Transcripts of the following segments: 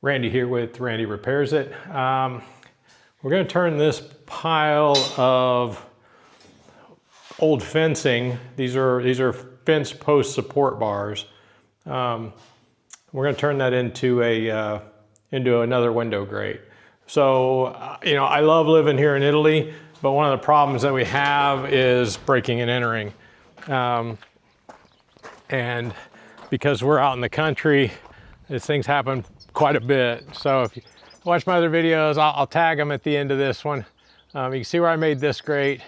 Randy here with Randy Repairs It. We're going to turn this pile of old fencing. These are fence post support bars. We're going to turn that into another window grate. So you know, I love living here in Italy, but one of the problems that we have is breaking and entering. And because we're out in the country, these things happen quite a bit. So if you watch my other videos, I'll tag them at the end of this one. You can see where I made this grate.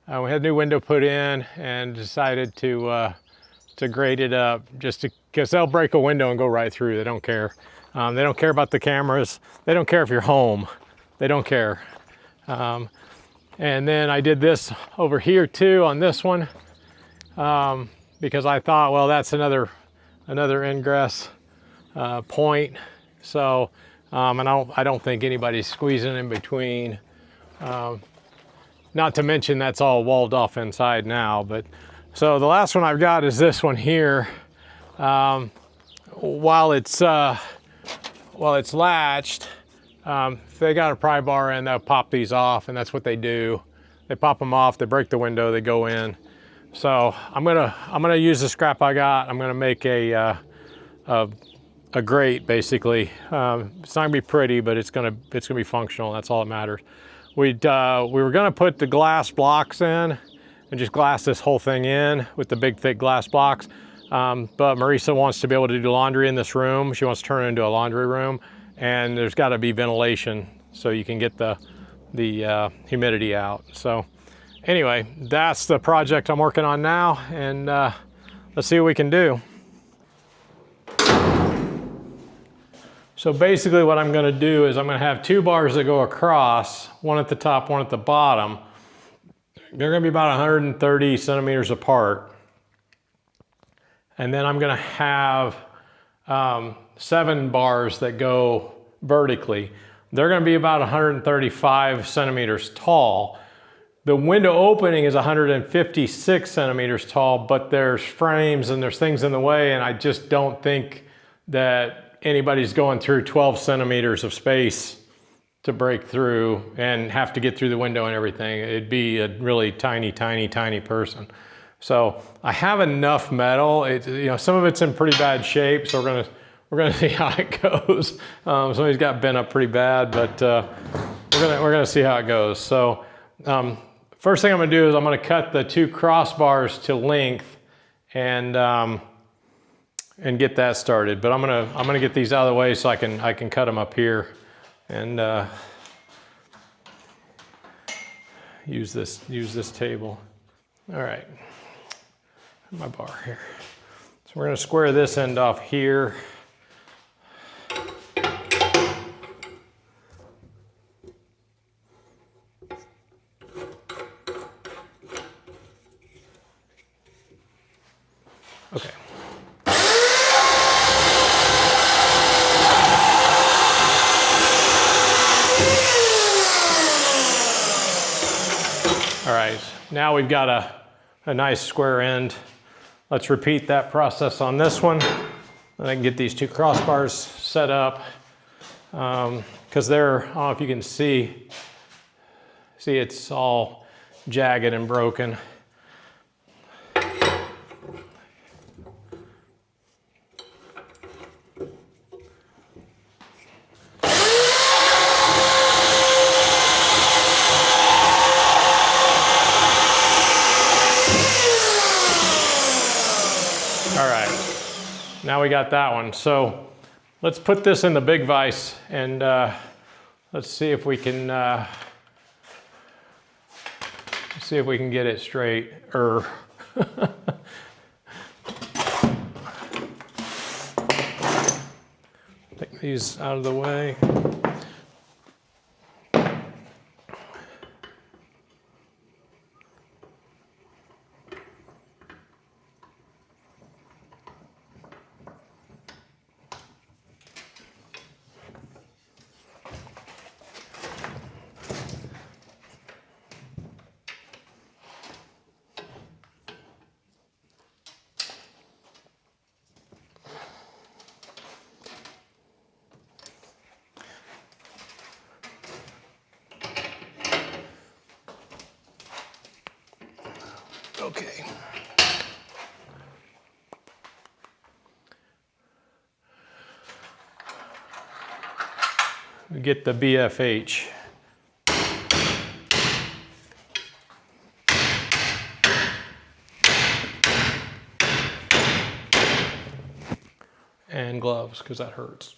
We had a new window put in and decided to grate it up just because they'll break a window and go right through. They don't care. They don't care about the cameras. They don't care if you're home. They don't care. And then I did this over here too on this one because I thought, well, that's another ingress point. So, and I don't think anybody's squeezing in between. Not to mention that's all walled off inside now. But so the last one I've got is this one here. While it's latched, if they got a pry bar in, they'll pop these off, and that's what they do. They pop them off, they break the window, they go in. So I'm gonna use the scrap I got. I'm gonna make a grate basically. It's not gonna be pretty, but it's gonna be functional. That's all that matters. We were gonna put the glass blocks in and just glass this whole thing in with the big thick glass blocks. But Marisa wants to be able to do laundry in this room. She wants to turn it into a laundry room, and there's got to be ventilation so you can get the humidity out. So anyway, that's the project I'm working on now, and let's see what we can do. So basically what I'm going to do is I'm going to have two bars that go across, one at the top, one at the bottom. They're going to be about 130 centimeters apart. And then I'm going to have 7 bars that go vertically. They're going to be about 135 centimeters tall. The window opening is 156 centimeters tall, but there's frames and there's things in the way, and I just don't think that anybody's going through 12 centimeters of space to break through and have to get through the window and everything. It'd be a really tiny, tiny, tiny person. So I have enough metal. You know, some of it's in pretty bad shape, so we're gonna see how it goes. Somebody's got bent up pretty bad, but we're gonna see how it goes. So first thing I'm gonna do is I'm gonna cut the 2 crossbars to length and get that started. But I'm gonna get these out of the way so I can cut them up here and use this table. All right. My bar here. So we're going to square this end off here. Okay. All right, now we've got a nice square end. Let's repeat that process on this one. And I can get these 2 crossbars set up because they're, I don't know if you can see it's all jagged and broken. Now we got that one. So let's put this in the big vise and let's see if we can get it straight. Take these out of the way. Okay. We get the BFH. And gloves, because that hurts.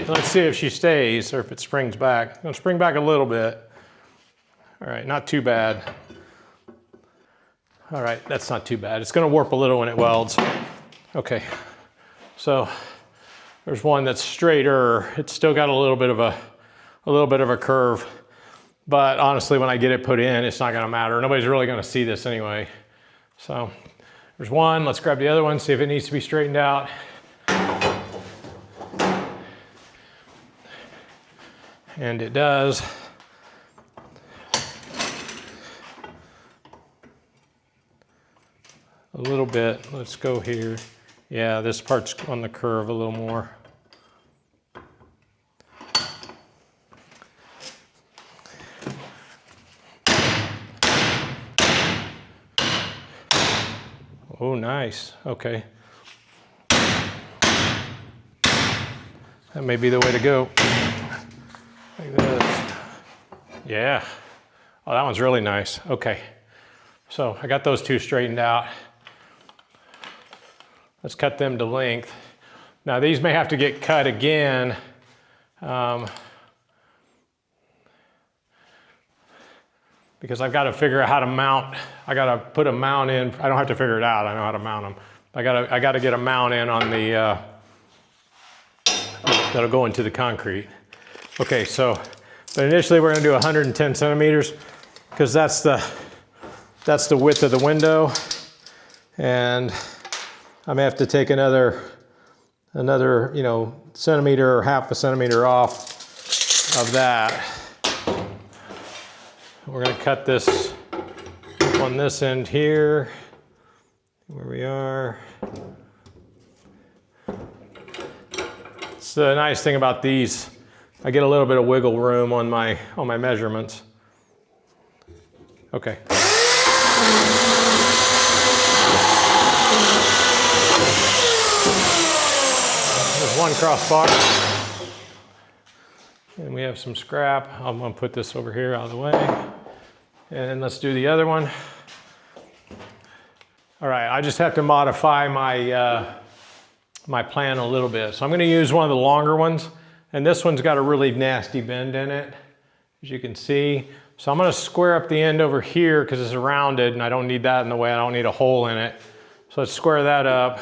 Let's see if she stays or if it springs back. It's gonna spring back a little bit. All right, not too bad. All right, that's not too bad. It's gonna warp a little when it welds. Okay, so there's one that's straighter. It's still got a little bit of a curve, but honestly, when I get it put in, it's not gonna matter. Nobody's really gonna see this anyway. So there's one. Let's grab the other one, see if it needs to be straightened out. And it does. A little bit. Let's go here. Yeah, this part's on the curve a little more. Oh, nice. Okay. That may be the way to go. Like this. Yeah. Oh, that one's really nice. Okay. So I got those two straightened out. Let's cut them to length. Now these may have to get cut again. Because I've got to figure out how to mount. I got to put a mount in. I don't have to figure it out. I know how to mount them. I got to get a mount in on the, that'll go into the concrete. Okay, so, but initially we're gonna do 110 centimeters because that's the width of the window. And I may have to take another, you know, centimeter or half a centimeter off of that. We're gonna cut this on this end here, where we are. It's the nice thing about these. I get a little bit of wiggle room on my measurements. Okay. There's one crossbar. And we have some scrap. I'm gonna put this over here out of the way. And let's do the other one. All right, I just have to modify my, my plan a little bit. So I'm gonna use one of the longer ones. And this one's got a really nasty bend in it, as you can see. So I'm gonna square up the end over here because it's rounded and I don't need that in the way. I don't need a hole in it. So let's square that up.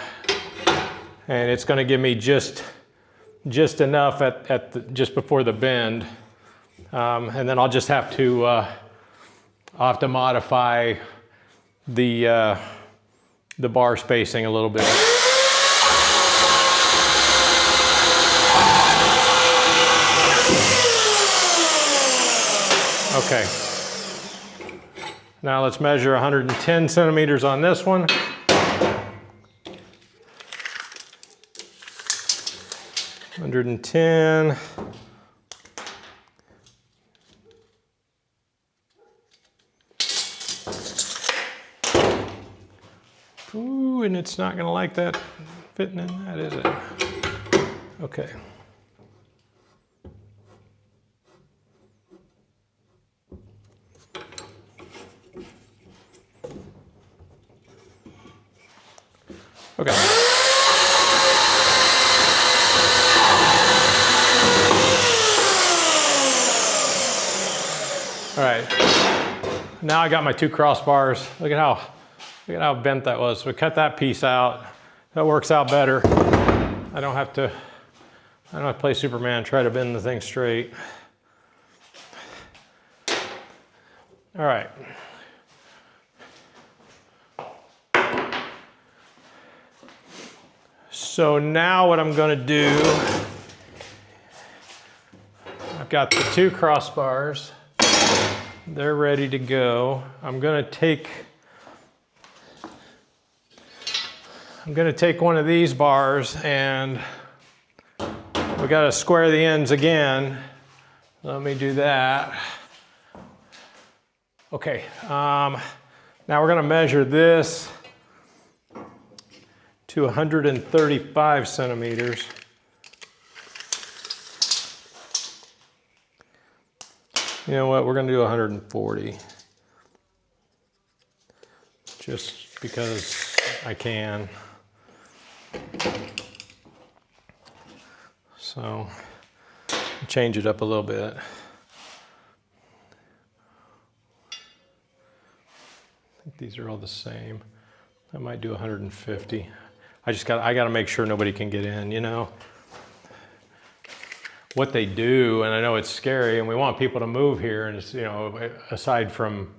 And it's gonna give me just enough just before the bend. And then I'll just have to, I'll have to modify the bar spacing a little bit. Okay, now let's measure 110 centimeters on this one. $110. Ooh, and it's not gonna like that fitting in that, is it? Okay. Okay. All right. Now I got my two crossbars. Look at how bent that was. So we cut that piece out. That works out better. I don't have to play Superman, try to bend the thing straight. All right. So now what I'm gonna do, I've got the two crossbars. they're ready to go. I'm gonna take one of these bars, and we gotta square the ends again. Let me do that. Okay, now we're gonna measure this to 135 centimeters. You know what, we're gonna do 140. Just because I can. So, change it up a little bit. I think these are all the same. I might do 150. I gotta make sure nobody can get in, you know. What they do, and I know it's scary, and we want people to move here, and it's, you know, aside from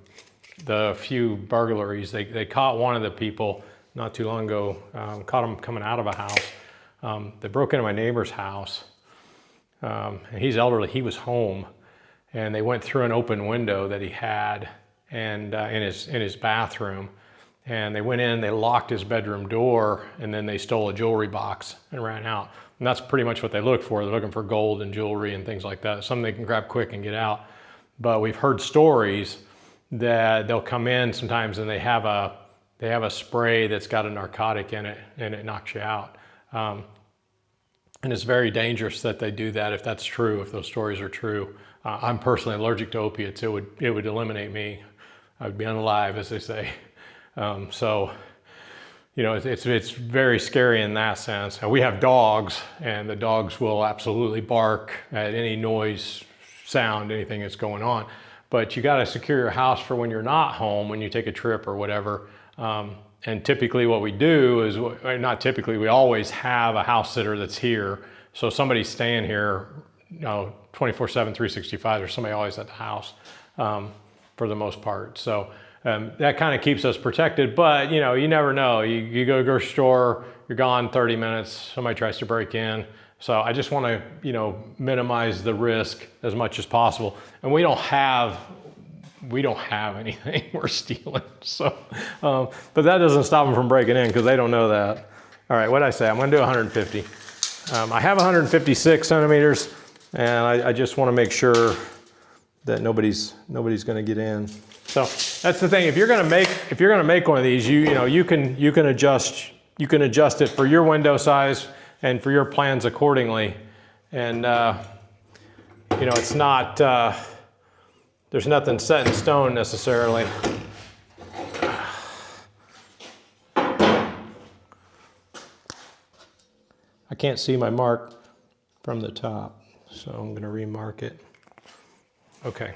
the few burglaries, they caught one of the people not too long ago, caught him coming out of a house. They broke into my neighbor's house, and he's elderly, he was home, and they went through an open window that he had and in his bathroom, and they went in, they locked his bedroom door, and then they stole a jewelry box and ran out. And that's pretty much what they look for. They're looking for gold and jewelry and things like that. Something they can grab quick and get out. But we've heard stories that they'll come in sometimes and they have a spray that's got a narcotic in it, and it knocks you out. And it's very dangerous that they do that, if that's true, if those stories are true. I'm personally allergic to opiates. It would eliminate me. I would be unalive, as they say. So, you know, it's very scary in that sense. And we have dogs, and the dogs will absolutely bark at any noise, sound, anything that's going on. But you got to secure your house for when you're not home, when you take a trip or whatever. And typically what we do is, not typically, we always have a house sitter that's here. So somebody's staying here, you know, 24/7, 365. There's somebody always at the house for the most part. So that kind of keeps us protected, but you know, you never know. You go to the grocery store, you're gone 30 minutes, somebody tries to break in. So I just want to, you know, minimize the risk as much as possible. And we don't have anything we're stealing. So, but that doesn't stop them from breaking in, because they don't know that. All right, what'd I say? I'm going to do 150. I have 156 centimeters, and I just want to make sure that nobody's going to get in. So that's the thing. If you're going to make one of these, you can adjust it for your window size and for your plans accordingly. And you know, it's not there's nothing set in stone necessarily. I can't see my mark from the top, so I'm going to remark it. Okay.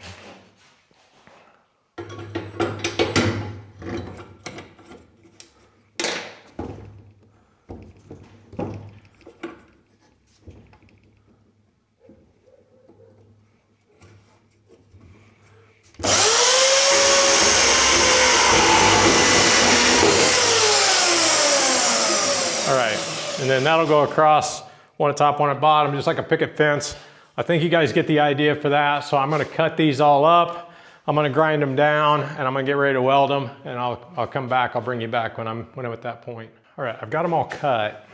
All right, and then that'll go across, one at top, one at bottom, just like a picket fence. I think you guys get the idea for that. So I'm gonna cut these all up, I'm gonna grind them down, and I'm gonna get ready to weld them, and I'll come back, I'll bring you back when I'm at that point. All right, I've got them all cut.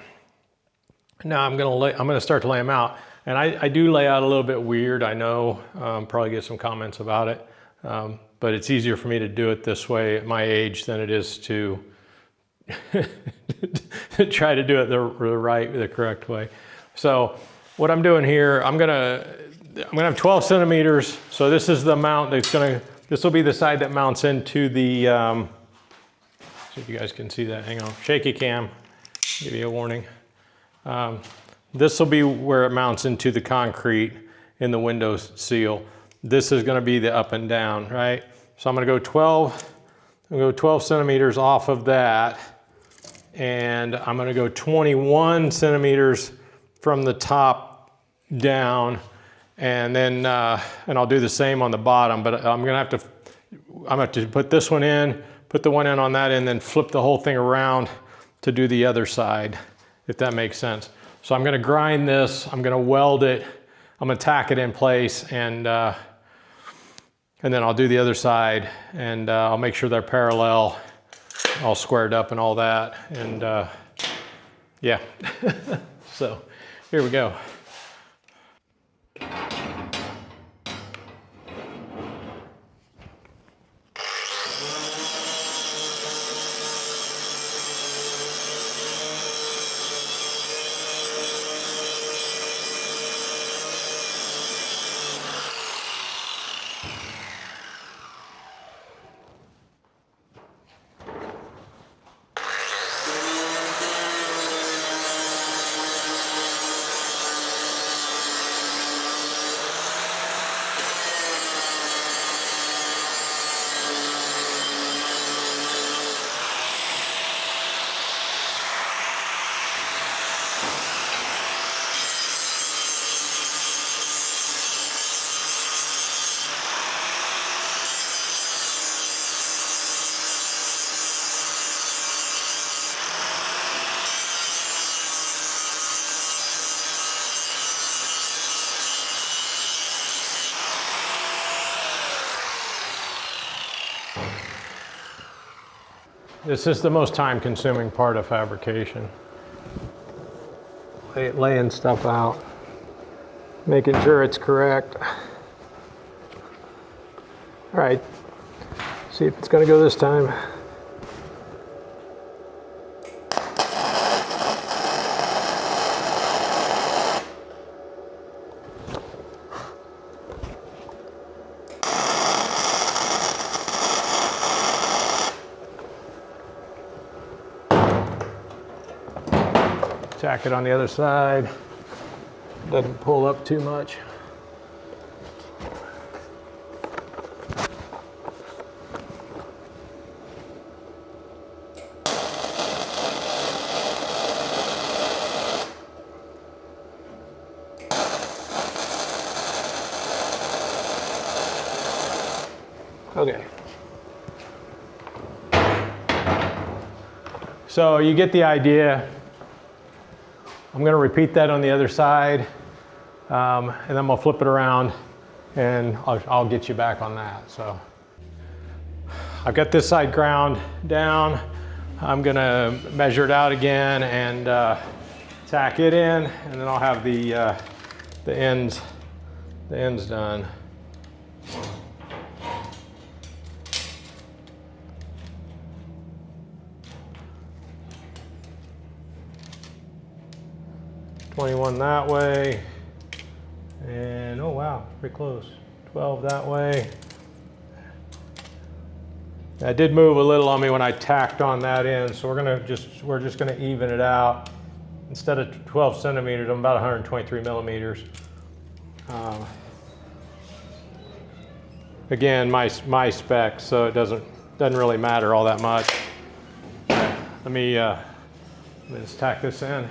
Now I'm gonna start to lay them out. And I do lay out a little bit weird, I know, probably get some comments about it. But it's easier for me to do it this way at my age than it is to try to do it the correct way. So what I'm doing here, I'm gonna have 12 centimeters. So this is the mount this will be the side that mounts into the, see if you guys can see that, hang on, shaky cam, give you a warning. This will be where it mounts into the concrete in the window seal. This is gonna be the up and down, right? So I'm gonna go 12 centimeters off of that, and I'm gonna go 21 centimeters from the top down, and then and I'll do the same on the bottom, but I'm gonna have to put this one in, put the one in on that end, then flip the whole thing around to do the other side, if that makes sense. So I'm gonna grind this, I'm gonna weld it, I'm gonna tack it in place, and And then I'll do the other side, and I'll make sure they're parallel, all squared up and all that. And yeah, so here we go. This is the most time-consuming part of fabrication. Laying stuff out, making sure it's correct. All right, see if it's gonna go this time. Tack it on the other side. Doesn't pull up too much. Okay. So you get the idea. I'm going to repeat that on the other side, and then we'll flip it around, and I'll get you back on that. So I've got this side ground down. I'm going to measure it out again and tack it in, and then I'll have the ends done. $21 that way, and oh wow, pretty close. 12 that way. That did move a little on me when I tacked on that end, so we're just gonna even it out. Instead of 12 centimeters, I'm about 123 millimeters. Again, my specs, so it doesn't really matter all that much. Let me just tack this in.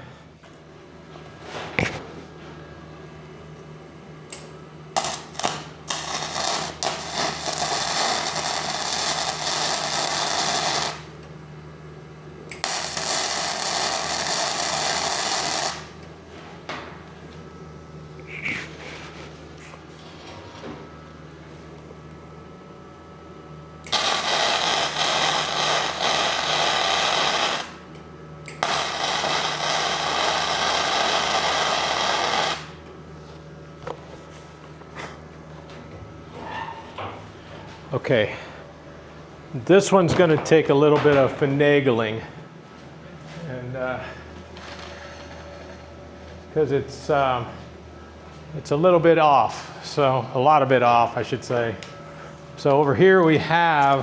Okay, this one's going to take a little bit of finagling, and because it's a little bit off, so a lot of bit off, I should say. So over here we have,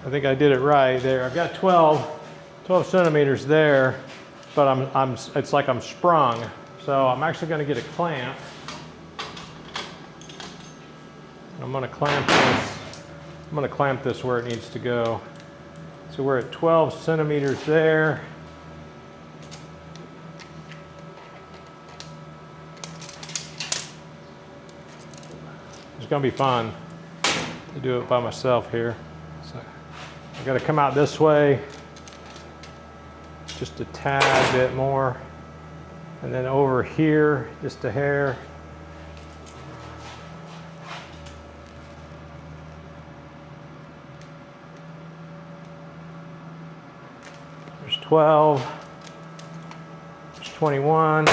I think I did it right there. I've got 12 centimeters there, but it's like I'm sprung. So I'm actually going to get a clamp. I'm going to clamp this. I'm going to clamp this where it needs to go. So we're at 12 centimeters there. It's going to be fun to do it by myself here. So I've got to come out this way just a tad bit more, and then over here just a hair. 12, 21.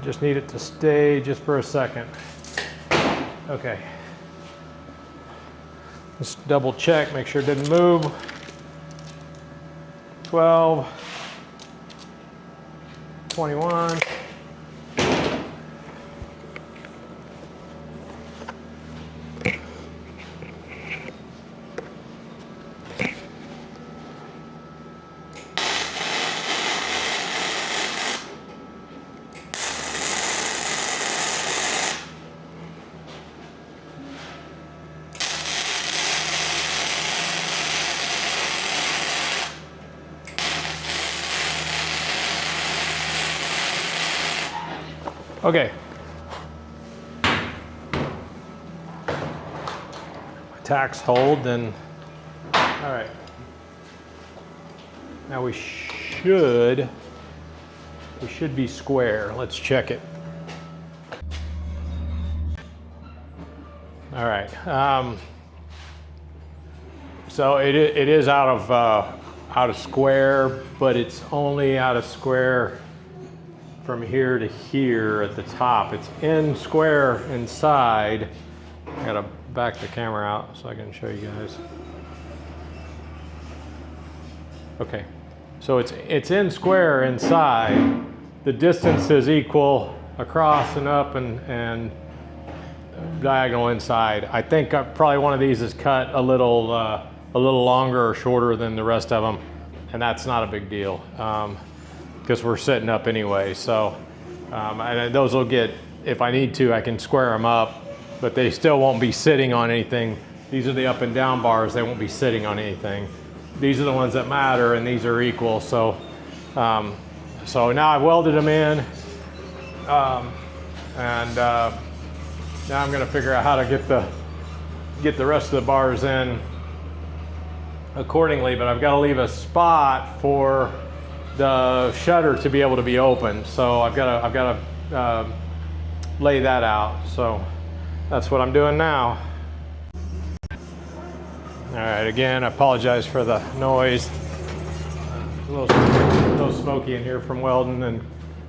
Just need it to stay just for a second. Okay. Just double check, make sure it didn't move. 12, 21. Okay. My tacks hold, then, all right. Now we should be square. Let's check it. All right. So it is out of square, but it's only out of square from here to here at the top. It's in square inside. I gotta back the camera out so I can show you guys. Okay, so it's in square inside. The distance is equal across and up and diagonal inside. I think probably one of these is cut a little longer or shorter than the rest of them, and that's not a big deal. Because we're setting up anyway, so and those will get, if I need to, I can square them up, but they still won't be sitting on anything. These are the up and down bars, they won't be sitting on anything. These are the ones that matter, and these are equal, so so now I've welded them in, and now I'm gonna figure out how to get the rest of the bars in accordingly, but I've got to leave a spot for the shutter to be able to be open, so I've got to lay that out. So that's what I'm doing now. All right, again, I apologize for the noise. A little smoky in here from welding and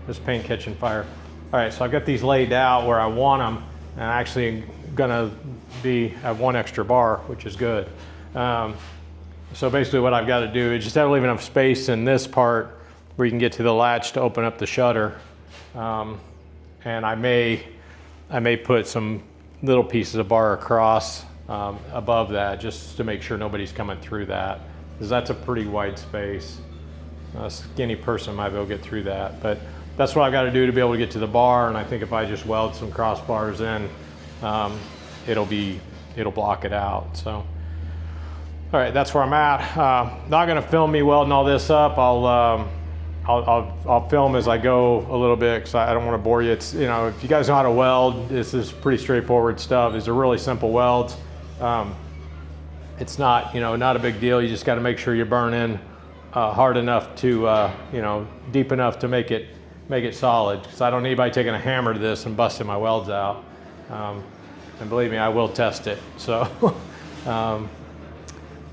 this paint catching fire. All right, so I've got these laid out where I want them, and I'm actually gonna have one extra bar, which is good. So basically what I've got to do is just have to leave enough space in this part where you can get to the latch to open up the shutter. And I may put some little pieces of bar across above that just to make sure nobody's coming through that, because that's a pretty wide space. A skinny person might be able to get through that, but that's what I've got to do to be able to get to the bar. And I think if I just weld some crossbars in, it'll block it out. So. All right, that's where I'm at. Not gonna film me welding all this up. I'll film as I go a little bit because I don't want to bore you. It's, you know, if you guys know how to weld, this is pretty straightforward stuff. These are really simple welds. It's not, you know, not a big deal. You just got to make sure you burn in hard enough to, you know, deep enough to make it solid. Because I don't need anybody taking a hammer to this and busting my welds out. And believe me, I will test it. So.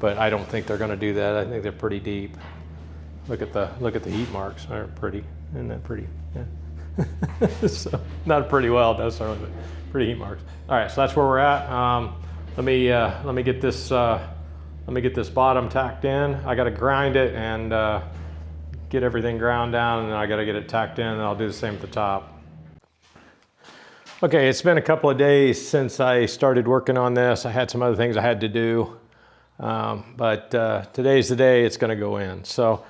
But I don't think they're going to do that. I think they're pretty deep. Look at the heat marks. They're pretty. Isn't that pretty? Yeah. So, not a pretty weld necessarily, but pretty heat marks. All right, so that's where we're at. Let me get this bottom tacked in. I got to grind it and get everything ground down, and then I got to get it tacked in, and I'll do the same at the top. Okay, it's been a couple of days since I started working on this. I had some other things I had to do. But today's the day it's going to go in. So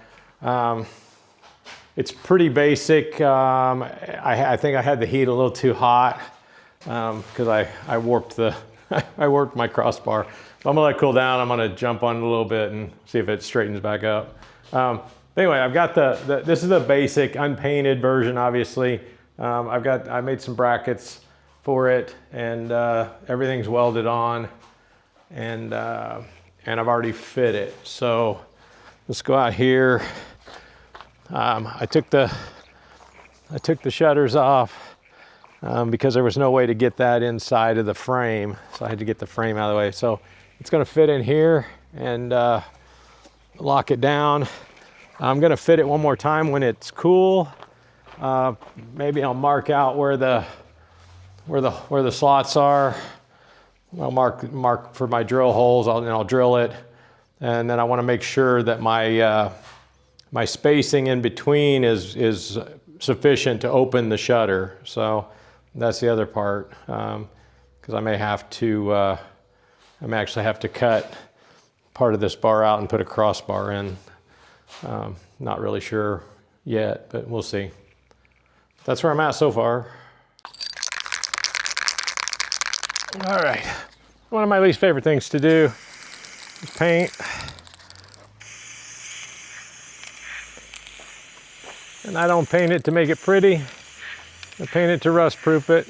it's pretty basic. I think I had the heat a little too hot because I warped I warped my crossbar. But I'm gonna let it cool down. I'm gonna jump on it a little bit and see if it straightens back up. Anyway, I've got this is the basic unpainted version, obviously. I made some brackets for it, and everything's welded on. and I've already fit it. So let's go out here. I took the shutters off because there was no way to get that inside of the frame, so I had to get the frame out of the way. So it's going to fit in here and lock it down. I'm going to fit it one more time when it's cool. Maybe I'll mark out where the slots are. I'll mark for my drill holes. I'll drill it, and then I want to make sure that my spacing in between is sufficient to open the shutter. So that's the other part, because I may actually have to cut part of this bar out and put a crossbar in. Not really sure yet, but we'll see. That's where I'm at so far. All right, one of my least favorite things to do is paint. And I don't paint it to make it pretty. I paint it to rust proof it.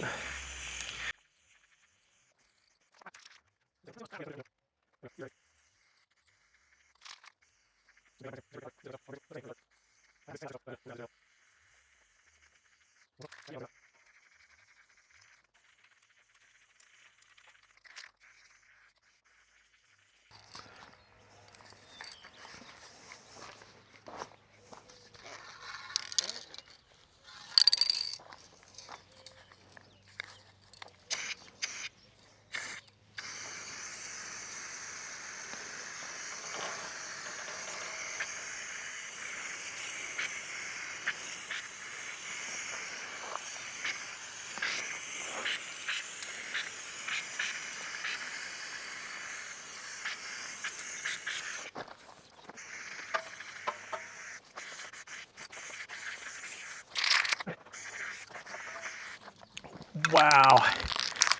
Wow,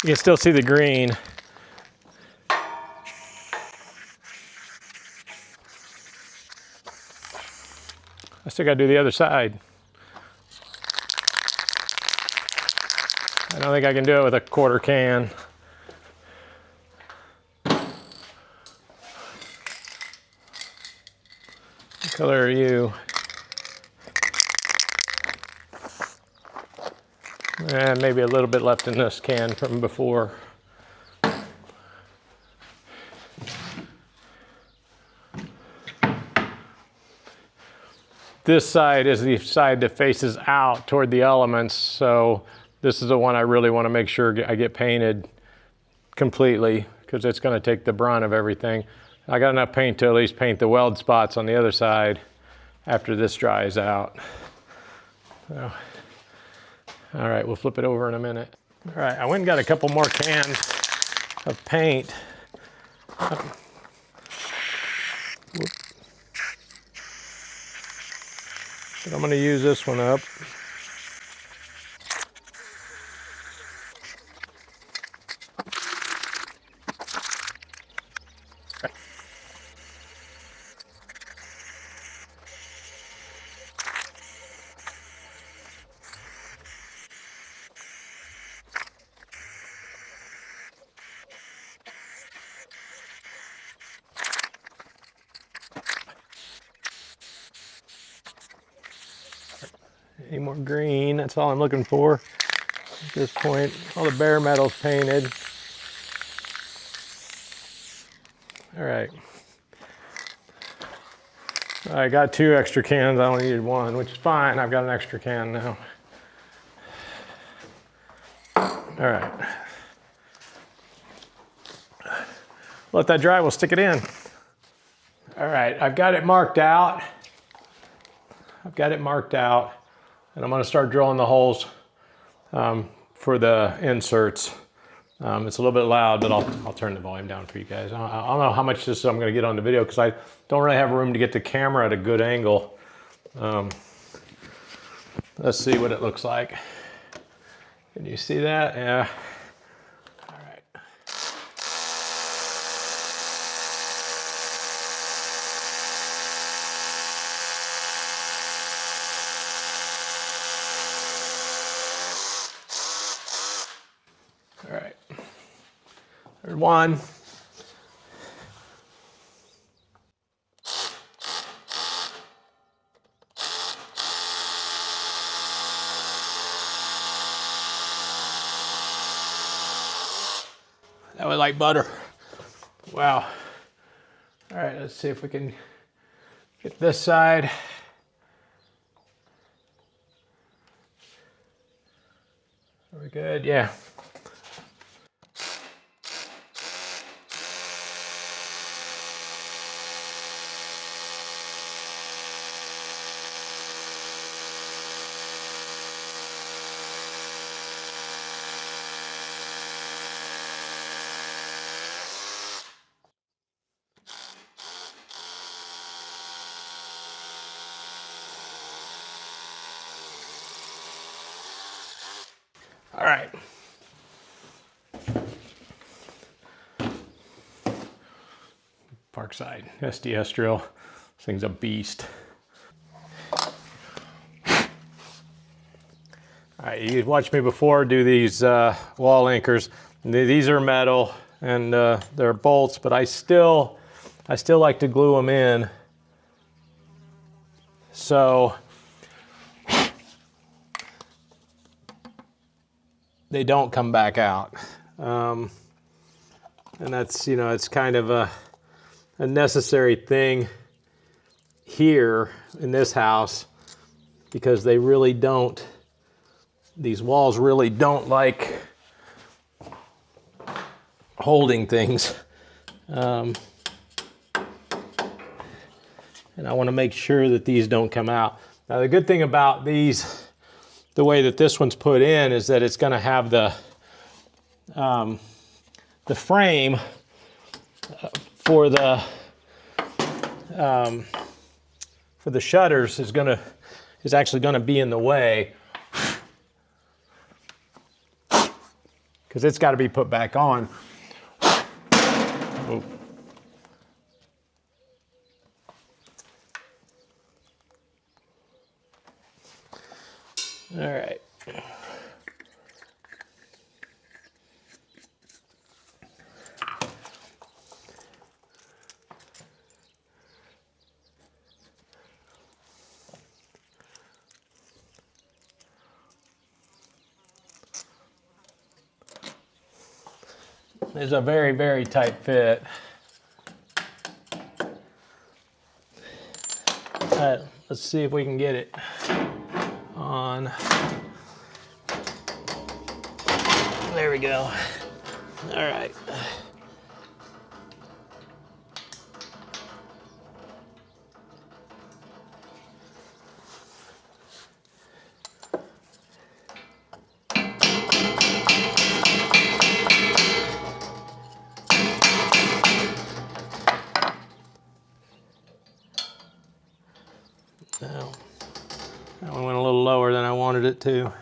you can still see the green. I still gotta do the other side. I don't think I can do it with a quarter can. What color are you? Maybe a little bit left in this can from before. This side is the side that faces out toward the elements, so this is the one I really want to make sure I get painted completely, because it's going to take the brunt of everything. I got enough paint to at least paint the weld spots on the other side after this dries out. So, all right, we'll flip it over in a minute. All right, I went and got a couple more cans of paint. But I'm going to use this one up. Any more green, that's all I'm looking for at this point. All the bare metal's painted. All right. I got 2 extra cans, I only needed 1, which is fine. I've got an extra can now. All right. Let that dry, we'll stick it in. All right, I've got it marked out. And I'm gonna start drilling the holes for the inserts. It's a little bit loud, but I'll turn the volume down for you guys. I don't know how much this I'm gonna get on the video because I don't really have room to get the camera at a good angle. Let's see what it looks like. Can you see that? Yeah. All right. All right. There's one. That was like butter. Wow. All right, let's see if we can get this side. Are we good? Yeah. All right. Parkside SDS drill. This thing's a beast. All right, you watched me before do these wall anchors. These are metal and they're bolts, but I still like to glue them in. So they don't come back out. And that's, you know, it's kind of a necessary thing here in this house because they really don't, these walls really don't like holding things. And I want to make sure that these don't come out. Now the good thing about these, the way that this one's put in, is that it's going to have the frame for the shutters is actually going to be in the way because it's got to be put back on. Oh. All right. It's a very, very tight fit. All right, let's see if we can get it on. There we go. All right. Now, that one went a little lower than I wanted it to.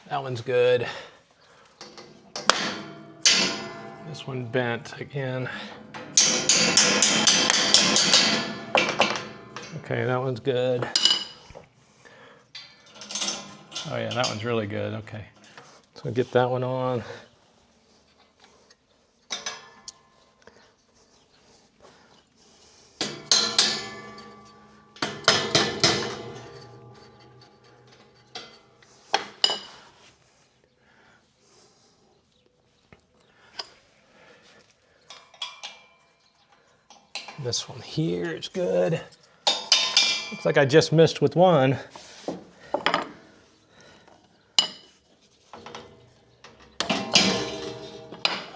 That one's good. This one bent again. Okay, that one's good. Oh yeah, that one's really good. Okay, so get that one on. This one here is good. Looks like I just missed with one.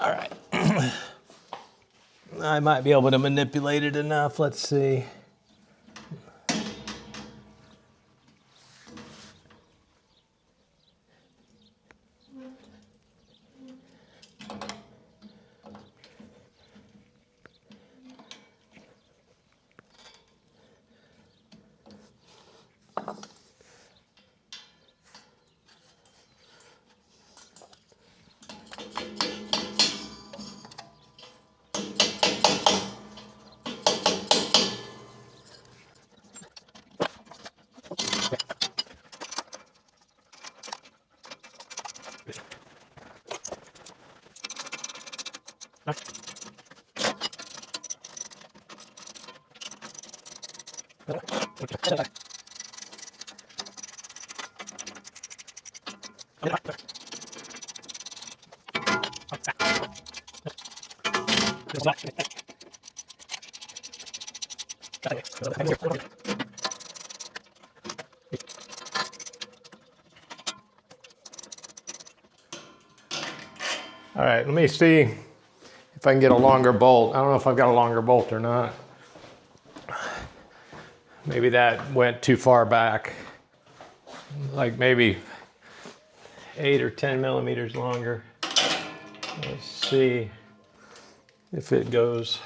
All right. I might be able to manipulate it enough. Let's see. All right, let me see if I can get a longer bolt. I don't know if I've got a longer bolt or not. Maybe that went too far back. Like maybe 8 or 10 millimeters longer. Let's see if it goes.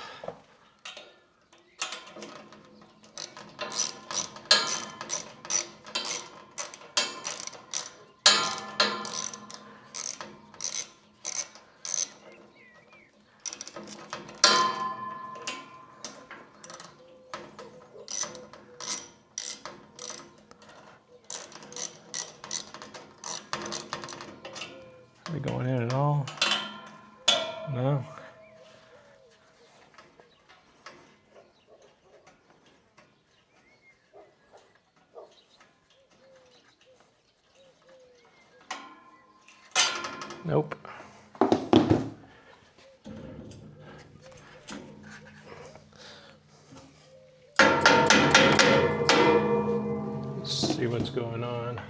Are they going in at all? No. Nope. Let's see what's going on.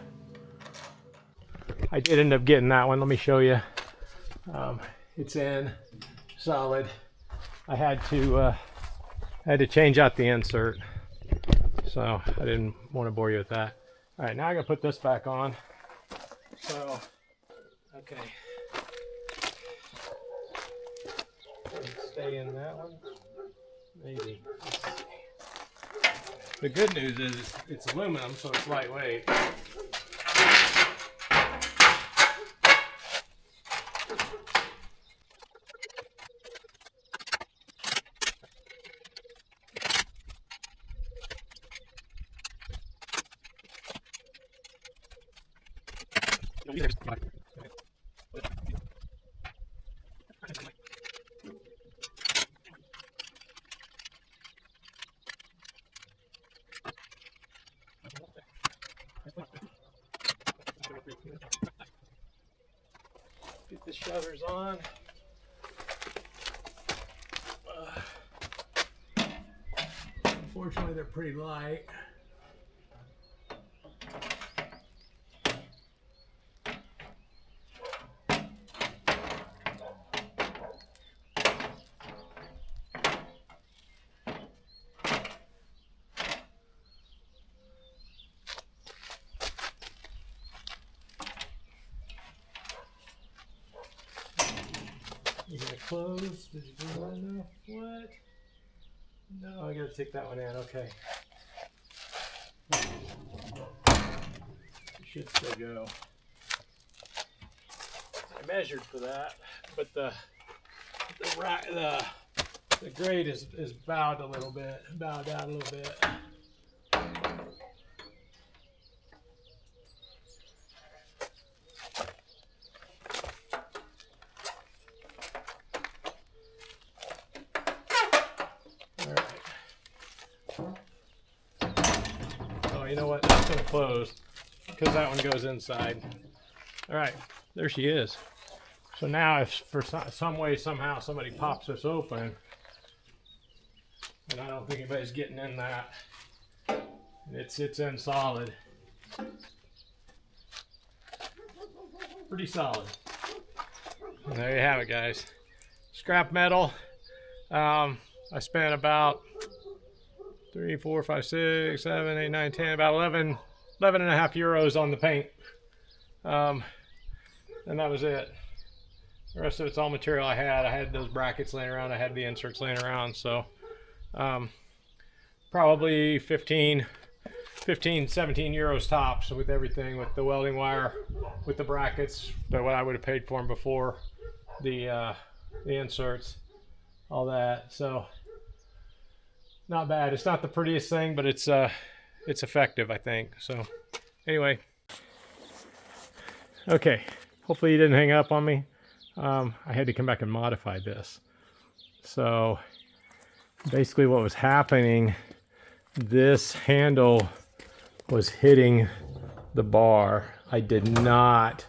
I did end up getting that one. Let me show you. It's in solid. I had to change out the insert, so I didn't want to bore you with that. All right, now I gotta put this back on. So, okay. Stay in that one, maybe. The good news is it's aluminum, so it's lightweight. Get the shutters on. Unfortunately, they're pretty light. You gonna close? Did you do that enough? What? No, I gotta take that one in. Okay. It should still go. I measured for that, but the grate is bowed a little bit, bowed out a little bit. Oh, you know what? That's gonna close because that one goes inside. All right, there she is. So now, if for some way, somehow, somebody pops this open, and I don't think anybody's getting in that, it's in solid. Pretty solid. And there you have it, guys. Scrap metal. I spent about 3, 4, 5, 6, 7, 8, 9, 10, about 11 and a half euros on the paint. And that was it. The rest of it's all material I had. I had those brackets laying around. I had the inserts laying around. So probably 15, 17 euros tops with everything, with the welding wire, with the brackets, what I would have paid for them before, the inserts, all that. So not bad. It's not the prettiest thing, but it's effective, I think. So anyway, okay. Hopefully you didn't hang up on me. I had to come back and modify this. So basically what was happening, this handle was hitting the bar. I did not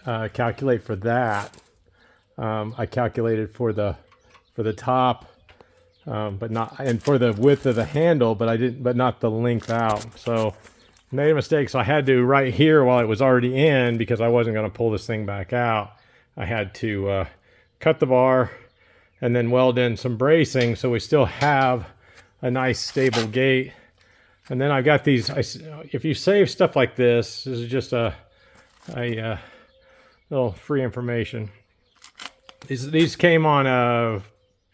calculate for that. I calculated for the top, but not, and for the width of the handle, but not the length out. So made a mistake. So I had to, right here while it was already in, because I wasn't going to pull this thing back out, I had to cut the bar and then weld in some bracing so we still have a nice stable gate. And then I've got these, if you save stuff like this is just a little free information. These came on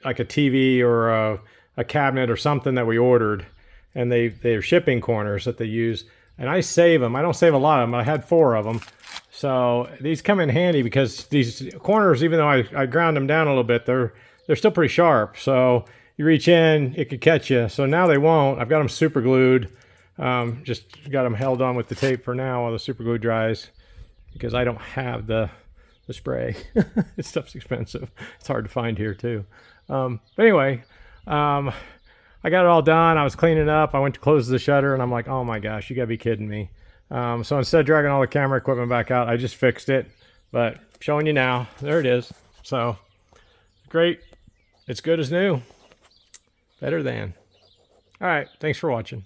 like a TV or a cabinet or something that we ordered, and they're shipping corners that they use, and I save them. I don't save a lot of them. I had 4 of them. So these come in handy because these corners, even though I ground them down a little bit, they're still pretty sharp. So you reach in, it could catch you. So now they won't. I've got them super glued. Just got them held on with the tape for now while the super glue dries, because I don't have the spray. This stuff's expensive. It's hard to find here too. But anyway, I got it all done. I was cleaning up. I went to close the shutter and I'm like, oh my gosh, you gotta be kidding me. So instead of dragging all the camera equipment back out, I just fixed it. But showing you now, there it is. So great. It's good as new. Better than. All right. Thanks for watching.